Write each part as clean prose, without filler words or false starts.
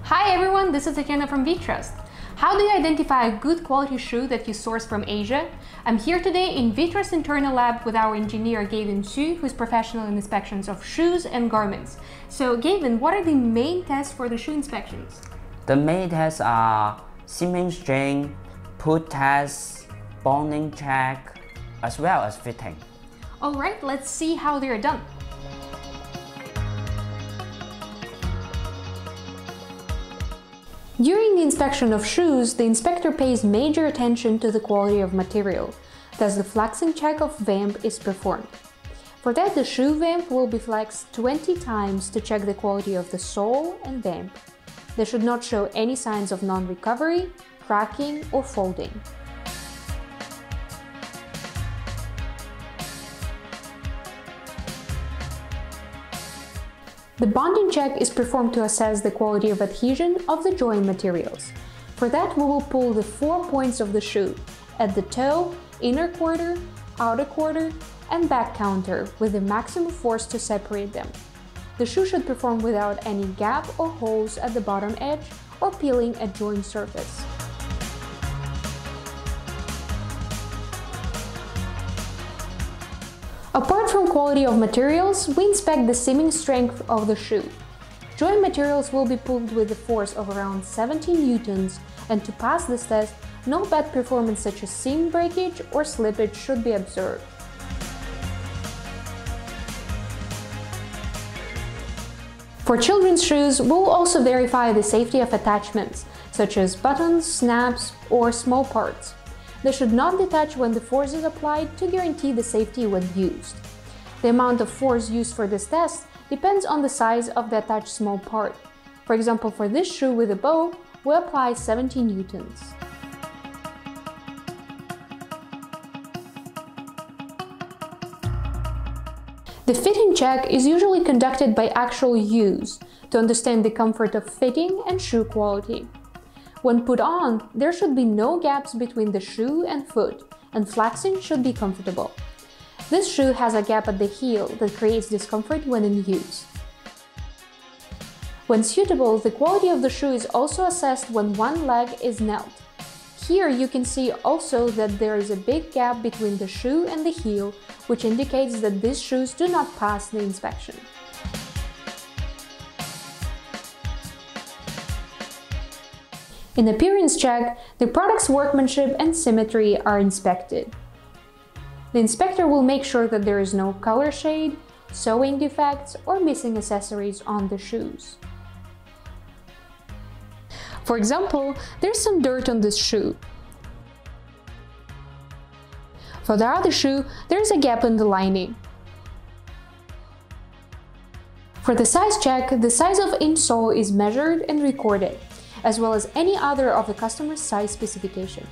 Hi everyone, this is Tatiana from VTrust. How do you identify a good quality shoe that you source from Asia? I'm here today in VTrust internal lab with our engineer Gavin Su, who's professional in inspections of shoes and garments. So Gavin, what are the main tests for the shoe inspections? The main tests are seaming string, put test, bonding check, as well as fitting. Alright, let's see how they're done. During the inspection of shoes, the inspector pays major attention to the quality of material. Thus, the flexing check of vamp is performed. For that, the shoe vamp will be flexed 20 times to check the quality of the sole and vamp. They should not show any signs of non-recovery, cracking, or folding. The bonding check is performed to assess the quality of adhesion of the join materials. For that, we will pull the 4 points of the shoe at the toe, inner quarter, outer quarter, and back counter with the maximum force to separate them. The shoe should perform without any gap or holes at the bottom edge or peeling a joint surface. Apart from quality of materials, we inspect the seaming strength of the shoe. Joint materials will be pulled with a force of around 70 newtons, and to pass this test, no bad performance such as seam breakage or slippage should be observed. For children's shoes, we'll also verify the safety of attachments, such as buttons, snaps, or small parts. They should not detach when the force is applied to guarantee the safety when used. The amount of force used for this test depends on the size of the attached small part. For example, for this shoe with a bow, we apply 70 newtons. The fitting check is usually conducted by actual use to understand the comfort of fitting and shoe quality. When put on, there should be no gaps between the shoe and foot, and flexing should be comfortable. This shoe has a gap at the heel that creates discomfort when in use. When suitable, the quality of the shoe is also assessed when one leg is knelt. Here you can see also that there is a big gap between the shoe and the heel, which indicates that these shoes do not pass the inspection. In appearance check, the product's workmanship and symmetry are inspected. The inspector will make sure that there is no color shade, sewing defects, or missing accessories on the shoes. For example, there's some dirt on this shoe. For the other shoe, there's a gap in the lining. For the size check, the size of insole is measured and recorded, as well as any other of the customer's size specification.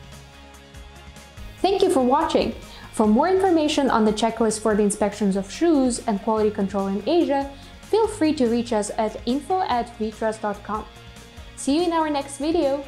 Thank you for watching! For more information on the checklist for the inspections of shoes and quality control in Asia, feel free to reach us at info@vtrust.com. See you in our next video!